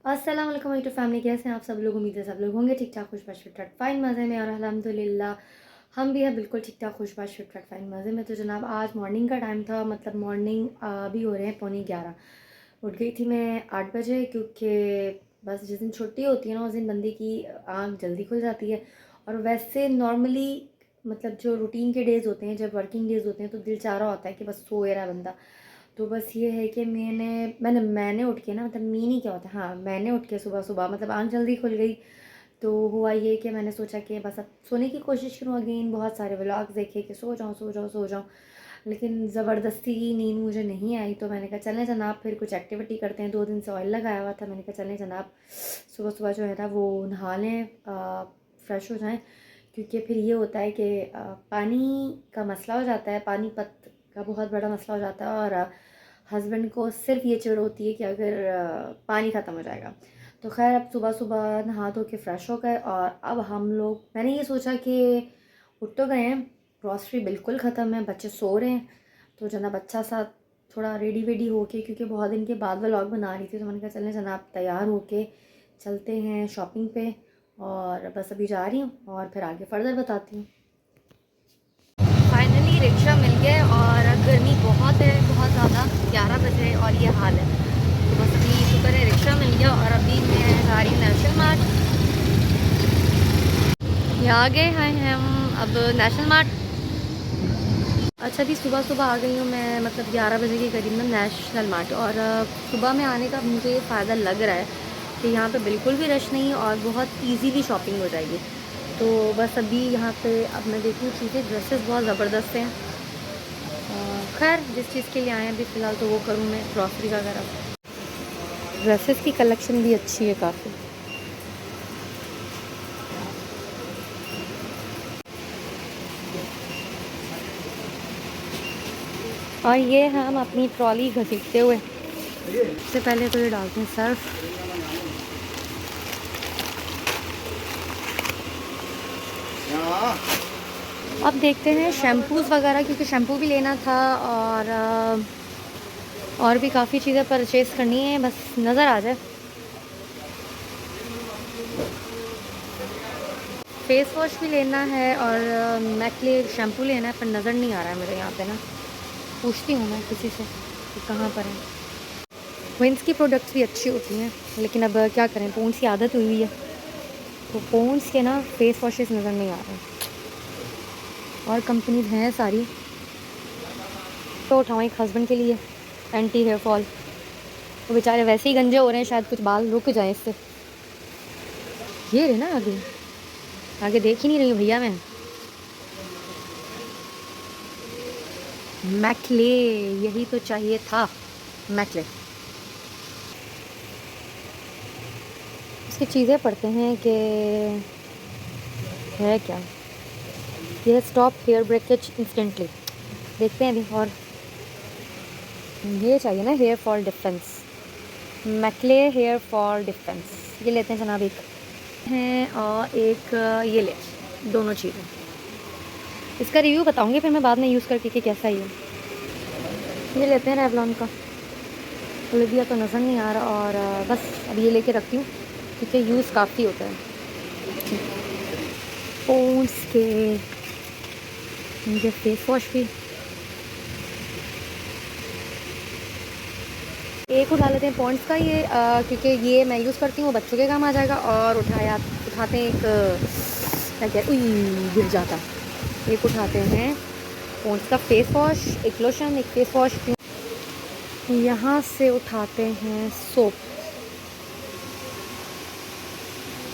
अस्सलाम वालेकुम to family, कैसे हैं आप सब लोग। उम्मीद है सब लोग होंगे ठीक ठाक, खुश बाश फिट फाट फाइन मज़े में। और अल्हम्दुलिल्लाह हम भी हैं बिल्कुल ठीक ठाक, खुश बाश फिट फाट फाइन मज़े में। तो जनाब आज मॉर्निंग का टाइम था, मतलब मॉर्निंग अभी हो रहे हैं 11:15। उठ गई थी मैं 8 बजे, क्योंकि बस जिस दिन छुट्टी होती है ना उस दिन बंदे की आँख जल्दी खुल जाती है। और वैसे नॉर्मली मतलब जो रूटीन के डेज़ होते हैं, जब वर्किंग डेज़ होते हैं, तो दिल चाह रहा होता है कि बस सोए रहा बंदा। तो बस ये है कि मैंने उठ के ना, मतलब मीनी क्या होता है, हाँ मैंने उठ के सुबह सुबह मतलब आँख जल्दी खुल गई। तो हुआ ये कि मैंने सोचा कि बस अब सोने की कोशिश करूँ अगेन। बहुत सारे व्लॉग्स देखे कि सो जाऊँ सो जाऊँ सो जाऊँ, लेकिन ज़बरदस्ती की नींद मुझे नहीं आई। तो मैंने कहा चलें जनाब फिर कुछ एक्टिविटी करते हैं। 2 दिन से ऑयल लगाया हुआ था, मैंने कहा चलें जनाब सुबह सुबह जो है ना वो नहा लें, फ्रेश हो जाएं। क्योंकि फिर ये होता है कि पानी का मसला हो जाता है, पानीपत का बहुत बड़ा मसला हो जाता है। और हस्बैंड को सिर्फ ये चिढ़ होती है कि अगर पानी ख़त्म हो जाएगा। तो खैर अब सुबह सुबह नहा धो के फ़्रेश हो गए, और अब हम लोग, मैंने ये सोचा कि उठ तो गए हैं, ग्रॉसरी बिल्कुल ख़त्म है, बच्चे सो रहे हैं। तो जनाब अच्छा सा थोड़ा रेडी वेडी होके, क्योंकि बहुत दिन के बाद व्लॉग बना रही थी, तो मैंने कहा चलें जनाब तैयार होके चलते हैं शॉपिंग पे। और बस अभी जा रही हूँ और फिर आगे फर्दर बताती हूँ। फाइनली रिक्शा मिल गया, और गर्मी बहुत है, बहुत ज़्यादा, 11 बजे और ये हाल है। तो बस अभी शुक्र है रिक्शा मिल गया, और अभी मैं जा रही हूँ नेशनल मार्ट। यहाँ आ गए हैं हम अब नेशनल मार्ट। अच्छा जी, सुबह सुबह आ गई हूँ मैं, मतलब 11 बजे के करीब में नेशनल मार्ट। और सुबह में आने का मुझे फ़ायदा लग रहा है कि यहाँ पे बिल्कुल भी रश नहीं, और बहुत इजीली शॉपिंग हो जाएगी। तो बस अभी यहाँ पे अब मैं देखूँ चीज़ें, ड्रेसेस बहुत ज़बरदस्त हैं। खैर जिस चीज़ के लिए आए हैं अभी फ़िलहाल तो वो करूँ मैं, ग्रॉसरी वगैरह। ड्रेसेस की कलेक्शन भी अच्छी है काफ़ी। और ये हम अपनी ट्रॉली घसीटते हुए, सबसे पहले तो ये डालते हैं सर्फ। अब देखते हैं शैम्पूज़ वगैरह, क्योंकि शैम्पू भी लेना था, और भी काफ़ी चीज़ें परचेज़ करनी है, बस नज़र आ जाए। फेस वॉश भी लेना है, और मैकले शैम्पू लेना है, पर नज़र नहीं आ रहा है मुझे यहाँ पे ना। पूछती हूँ मैं किसी से कि कहाँ पर है। विंस की प्रोडक्ट्स भी अच्छी होती हैं, लेकिन अब क्या करें, पोंड्स की आदत हुई है, तो पोंड्स के ना फेस वॉशेस नज़र नहीं आ रहे। और कंपनीज हैं सारी, तो उठाऊँ एक हस्बैंड के लिए एंटी हेयर फॉल। तो बेचारे वैसे ही गंजे हो रहे हैं, शायद कुछ बाल रुक जाए इससे। ये रहे ना आगे, आगे देख ही नहीं रही हूँ भैया मैं। मैकले, यही तो चाहिए था, मैकले। इसकी चीज़ें पढ़ते हैं कि है क्या। यह स्टॉप हेयर ब्रेकेज इंस्टेंटली, देखते हैं अभी। और ये चाहिए ना हेयर फॉल डिफेंस, मैकले हेयर फॉल डिफेंस, ये लेते हैं जनाब एक हैं। और एक ये ले, दोनों चीज़ें। इसका रिव्यू बताऊंगी फिर मैं बाद में यूज़ करके कि कैसा ही है। ये लेते हैं रेवलॉन का, ओलिविया तो नज़र नहीं आ रहा। और बस अब ये लेके रखती हूँ, क्योंकि यूज़ काफ़ी होता है। पोंड्स के मुझे फेस वॉश भी एक उठा लेते हैं पॉन्ड्स का ये, क्योंकि ये मैं यूज़ करती हूँ, बच्चों के काम आ जाएगा। और उठाते हैं एक, क्या क्या गिर जाता। एक उठाते हैं पॉन्ड्स का फेस वॉश, एक लोशन, एक फेस वॉश। यहाँ से उठाते हैं सोप।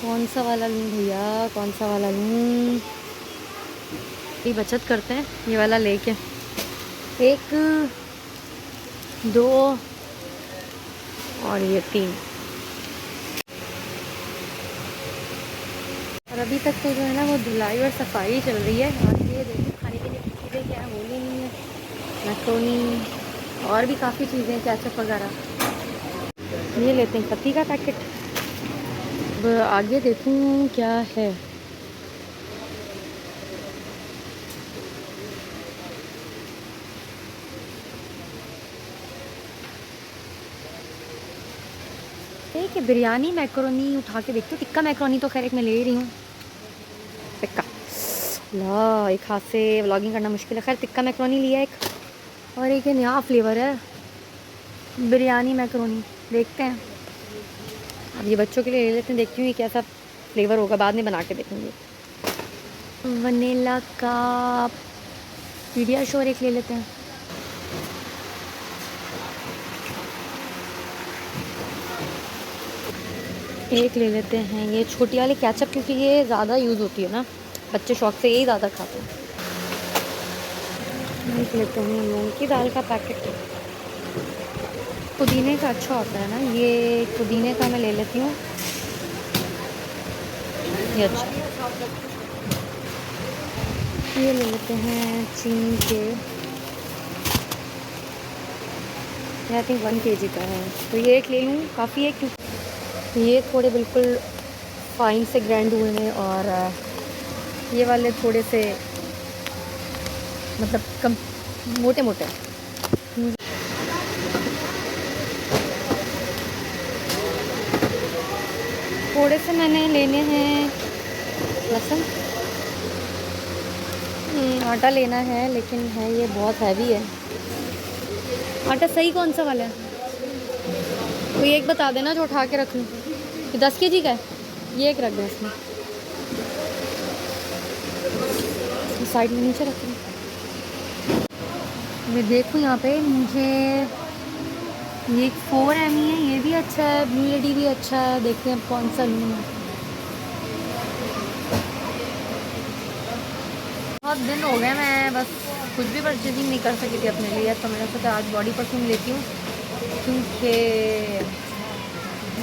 कौन सा वाला लूँ भैया, कौन सा वाला लूँ। ये बचत करते हैं, ये वाला लेके, एक, दो, और ये 3। और अभी तक तो जो है ना वो धुलाई और सफाई चल रही है। और ये देखिए खाने पीने की चीज़ें क्या है, होली नहीं है, मैक्रोनी, और भी काफ़ी चीज़ें, कैचअप वगैरह। ये लेते हैं पत्ती का पैकेट। अब आगे देखूँ क्या है। नहीं कि बिरयानी मैकरोनी उठा के देखती हूँ। टिक्का मैकरोनी तो खैर एक मैं ले रही हूँ। टिक्का ला, एक हाथ से व्लॉगिंग करना मुश्किल है। खैर टिक्का मैकरोनी लिया एक, और एक नया फ्लेवर है बिरयानी मैकरोनी। देखते हैं, अब ये बच्चों के लिए ले लेते हैं, देखती हूँ ये कैसा फ्लेवर होगा, बाद में बना के देखेंगे। वनीला का पीडियाश्योर एक ले लेते हैं। एक ले लेते हैं ये छोटी वाली केचप, क्योंकि ये ज़्यादा यूज़ होती है ना, बच्चे शौक से यही ज़्यादा खाते हैं। एक लेते हैं मूंग की दाल का पैकेट। पुदीने का अच्छा होता है ना, ये पुदीने का मैं ले लेती हूँ, ये अच्छा। ये ले लेते हैं चीन के, आई थिंक 1 kg का है, तो ये एक ले लूँ, काफ़ी है क्योंकि ये थोड़े बिल्कुल फाइन से ग्राइंड हुए हैं, और ये वाले थोड़े से मतलब कम मोटे मोटे। थोड़े से मैंने लेने हैं लहसुन, आटा लेना है, लेकिन है ये बहुत हैवी है। आटा सही कौन सा वाला है, कोई एक बता देना जो उठा के रख लूँ। ये 10 kg का है, ये एक रख दें इसमें, साइड में नीचे रख लूँ। मैं देखूँ यहाँ पे, मुझे ये 4 ml है, ये भी अच्छा है, ब्लू लेडी भी अच्छा है, देखते हैं अब कौन सा लूँ मैं। बहुत दिन हो गए मैं बस कुछ भी परचेजिंग नहीं कर सकी थी अपने लिए, तो मैंने सोचा आज बॉडी परफ्यूम लेती हूँ, क्योंकि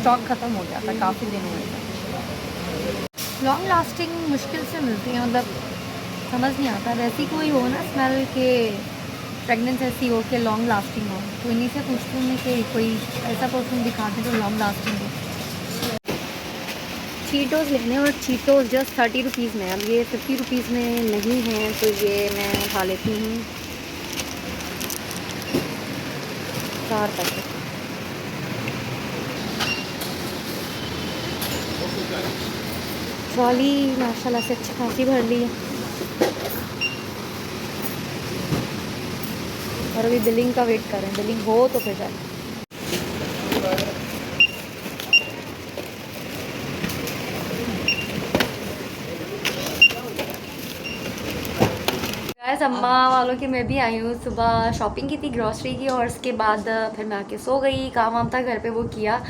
स्टॉक ख़त्म हो गया था, काफ़ी दिन हुए थे। लॉन्ग लास्टिंग मुश्किल से मिलती है, मतलब समझ नहीं आता, वैसी कोई हो ना स्मेल के फ्रेगनेंस ऐसी हो कि लॉन्ग लास्टिंग हो, तो इन्हीं से पूछती हूँ कि कोई ऐसा परफ्यूम दिखा दें जो लॉन्ग लास्टिंग हो। चीटोज़ लेने, और चीटोज़ जस्ट 30 रुपीज़ में, अब ये 50 रुपीज़ में नहीं है, तो ये मैं उठा लेती हूँ 4 पैकेट। ट्रॉली माशाल्लाह से अच्छी खासी भर ली है, और अभी बिलिंग का वेट कर रहे हैं, बिलिंग हो तो फिर जाए। गाइस अम्मा वालों की मैं भी आई हूँ, सुबह शॉपिंग की थी ग्रॉसरी की, और उसके बाद फिर मैं आके सो गई, काम वाम था घर पे वो किया,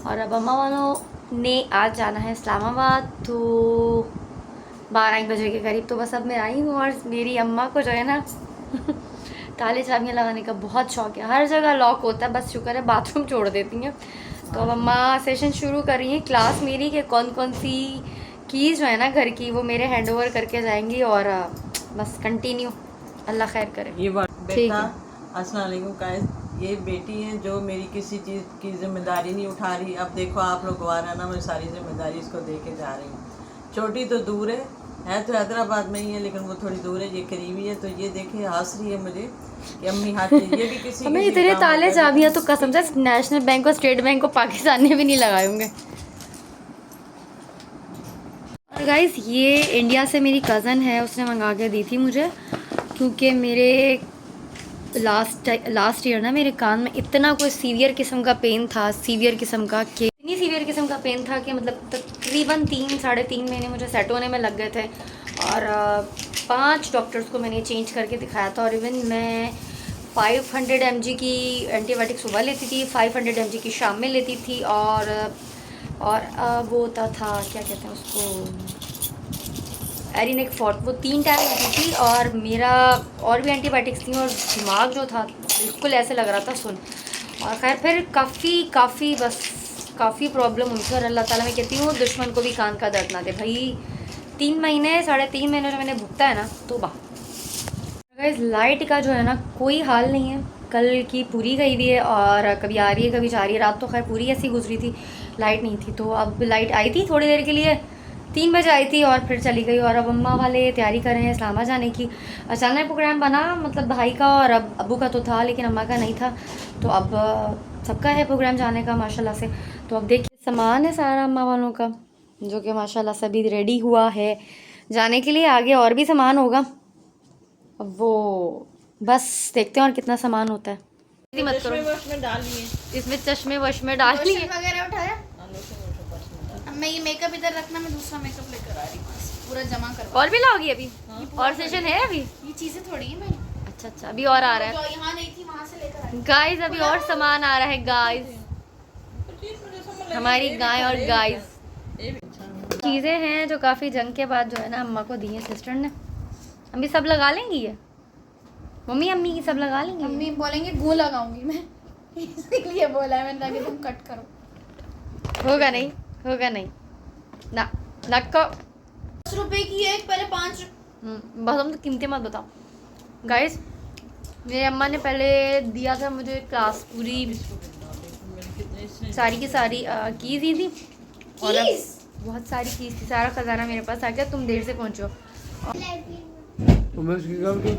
और अब अम्मा वालों ने आज जाना है इस्लामाबाद, तो 12-1 बजे के करीब, तो बस अब मैं आई हूँ। और मेरी अम्मा को जो है ना ताले चाबियाँ लगाने का बहुत शौक है, हर जगह लॉक होता है, बस शुक्र है बाथरूम छोड़ देती हैं। तो अब अम्मा सेशन शुरू कर रही हैं क्लास मेरी के कौन कौन सी कीज़ जो है ना घर की वो मेरे हैंड ओवर करके जाएंगी, और बस कंटिन्यू, अल्लाह खैर करे। ये बात ठीक बेटा, है। अस्सलाम वालेकुम गाइस, ये बेटी है जो मेरी किसी चीज़ की जिम्मेदारी नहीं उठा रही। अब देखो आप लोग गवारा ना, मैं सारी जिम्मेदारी इसको दे के जा रही हूँ। छोटी तो दूर है तो हैदराबाद में ही है, लेकिन वो थोड़ी दूर है, ये करीबी है। तो ये देखिए हंस रही है मुझे कि अम्मी हाथ, ये भी किसी हमें इतने ताले चाबियाँ तो कसम से नेशनल बैंक और स्टेट बैंक को पाकिस्तान ने भी नहीं लगाए होंगे। और गाइस ये इंडिया से मेरी कज़न है, उसने मंगा के दी थी मुझे, क्योंकि मेरे लास्ट ईयर ना मेरे कान में इतना कोई सीवियर किस्म का पेन था, सीवियर किस्म का, कि इतनी सीवियर किस्म का पेन था कि मतलब तकरीबन 3-3.5 महीने मुझे सेट होने में लग गए थे, और 5 डॉक्टर्स को मैंने चेंज करके दिखाया था, और इवन मैं 500 mg की एंटीबायोटिक सुबह लेती थी, 500 mg की शाम में लेती थी, और वो होता था क्या कहते हैं उसको, एरिनेक फॉर्ट, वो 3 टाइम लेती थी, और मेरा और भी एंटीबायोटिक्स थी, और दिमाग जो था बिल्कुल ऐसे लग रहा था सुन। और खैर फिर काफ़ी प्रॉब्लम हुई थी, और अल्लाह ताला मैं कहती हूँ दुश्मन को भी कान का दर्द ना दे भाई। 3 महीने 3.5 महीने जो मैंने भुगता है ना, तो गाइस लाइट का जो है ना कोई हाल नहीं है, कल की पूरी गई हुई है, और कभी आ रही है कभी जा रही है, रात तो खैर पूरी ऐसी गुजरी थी, लाइट नहीं थी, तो अब लाइट आई थी थोड़ी देर के लिए, 3 बजे आई थी और फिर चली गई। और अब अम्मा वाले तैयारी कर रहे हैं इस्लामाबाद जाने की। अचानक प्रोग्राम बना, मतलब भाई का और अब अब्बू का तो था, लेकिन अम्मा का नहीं था, तो अब सबका है प्रोग्राम जाने का माशाल्लाह से। तो अब देखिए सामान है सारा अम्मा वालों का, जो कि माशाल्लाह सभी रेडी हुआ है जाने के लिए। आगे और भी सामान होगा, अब वो बस देखते हैं और कितना सामान होता है। मत करो, में डालिए, इसमें चश्मे वश्मे डाल लिए वगैरह उठाया। अब मैं ये मेकअप इधर रखना, मैं दूसरा मेकअप लेकर आ रही हूँ, पूरा जमा कर। और भी लाओगी अभी? और सेशन है अभी? ये चीजें थोड़ी है मेरी, अच्छा अच्छा, अभी और आ रहा है जो यहाँ नहीं थी वहाँ से लेकर आई। गाइस, अभी और सामान आ रहा है गाइस। हमारी गाय और गाइस चीज़ें हैं जो काफ़ी जंग के बाद जो है ना अम्मा को दी है सिस्टर ने। अम्मी सब लगा लेंगी ये? मम्मी अम्मी की सब लगा लेंगी? मम्मी बोलेंगे गू लगाऊंगी मैं, इसीलिए बोला है मैंने ताकि तुम कट करो। होगा नहीं, होगा नहीं ना, नक्को। 10 रुपए की है, पहले 5। बस हम तो कीमतें मत बताओ गाइस। मेरे अम्मा ने पहले दिया था मुझे क्लास पूरी सारी की सारी कीज़ दी थी, और अब बहुत सारी कीज़ थी, सारा खजाना मेरे पास आ गया। तुम देर से पहुंचो,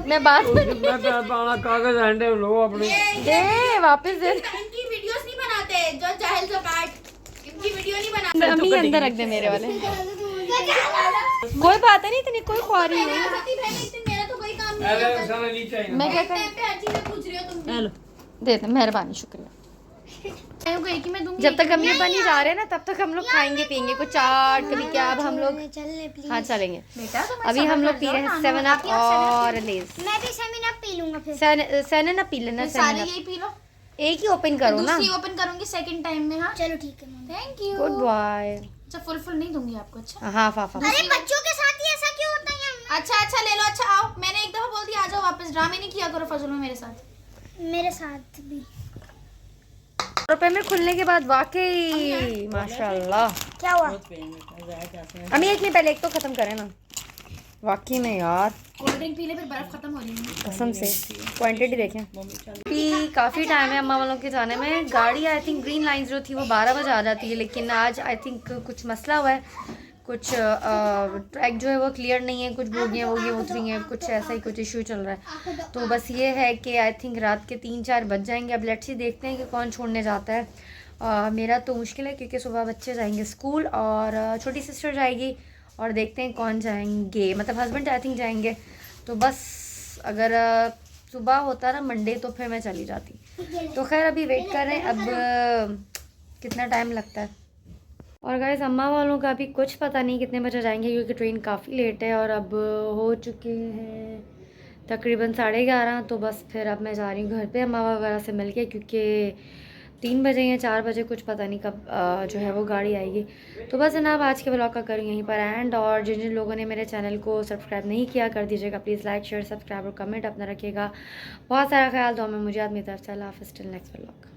मैं बात कागज हंडे लो अपने दे वापस दे। इनकी वीडियोस नहीं बनाते जो चाहेल जो काट, इनकी वीडियो नहीं बनाते। अम्मी अंदर रख दे मेरे वाले। कोई बात नहीं, इतनी कोई ख्वारी नहीं। मेरा तो कोई काम नहीं है। मैं क्या टाइम पे हर चीजें पूछ रही हो तुम। हेलो, दे दे, मेहरबानी, शुक्रिया। एक ही मैं दूंगी। जब तक हम ये बनी जा रहे हैं ना तब तक हम लोग खाएंगे पियेंगे कुछ चाट, कभी क्या। अब हम लोग हाँ चलेंगे। बेटा अभी हम लोग पी रहे हैं 7 अप और लेज। मैं भी 7 अप पी लूंगा फिर। 7 अप पी लेना। सारे 7 अप यही पी लो। एक ही ओपन करो ना। दूसरी ओपन करूंगी सेकंड टाइम में। हाँ चलो ठीक है mummy. Thank you. Good boy. अच्छा फुल नहीं दूंगी आपको। अच्छा हाँ फाफा। अरे बच्चों के साथ ही ऐसा क्यों होता है? अच्छा ले लो। अच्छा आओ, मैंने एक दफा बोल दिया आ जाओ वापस। ड्रामे नहीं किया करो फजल में मेरे साथ। मेरे साथ भी। रुपए में खुलने के बाद वाकई माशाल्लाह। क्या हुआ? अम्मी एक नहीं, पहले एक तो खत्म करें ना। वाकई में यार कोल्ड ड्रिंक पी ले, फिर बर्फ खत्म हो रही है। कसम से क्वांटिटी देखें। अभी काफ़ी टाइम है अम्मा वालों के जाने में। गाड़ी आई थिंक ग्रीन लाइंस जो थी वो 12 बजे आ जाती है, लेकिन आज आई थिंक कुछ मसला हुआ है। कुछ ट्रैक जो है वो क्लियर नहीं है, कुछ बोगियाँ उतरी हैं, कुछ ऐसा ही कुछ इशू चल रहा है। तो बस ये है कि आई थिंक रात के 3-4 बज जाएंगे। अब लेट्स ही देखते हैं कि कौन छोड़ने जाता है। मेरा तो मुश्किल है क्योंकि सुबह बच्चे जाएंगे स्कूल और छोटी सिस्टर जाएगी, और देखते हैं कौन जाएंगे। मतलब हस्बैंड आई थिंक जाएंगे। तो बस अगर सुबह होता ना मंडे तो फिर मैं चली जाती। तो खैर अभी वेट कर रहे हैं अब कितना टाइम लगता है। और गाइस अम्मा वालों का अभी कुछ पता नहीं कितने बजे जाएंगे, क्योंकि ट्रेन काफ़ी लेट है और अब हो चुके हैं तकरीबन 11:30। तो बस फिर अब मैं जा रही हूँ घर पे अम्मा वगैरह से मिल के, क्योंकि 3 बजे या 4 बजे कुछ पता नहीं कब जो है वो गाड़ी आएगी। तो बस जनाब आज के ब्लॉग का करूँ यहीं पर एंड। और जिन जिन लोगों ने मेरे चैनल को सब्सक्राइब नहीं किया कर दीजिएगा प्लीज़। लाइक शेयर सब्सक्राइब और कमेंट अपना रखिएगा। बहुत सारा ख्याल दो में मुझे। आदमी तरफ से अल्लाह हाफ़िज़, टिल नेक्स्ट ब्लॉग।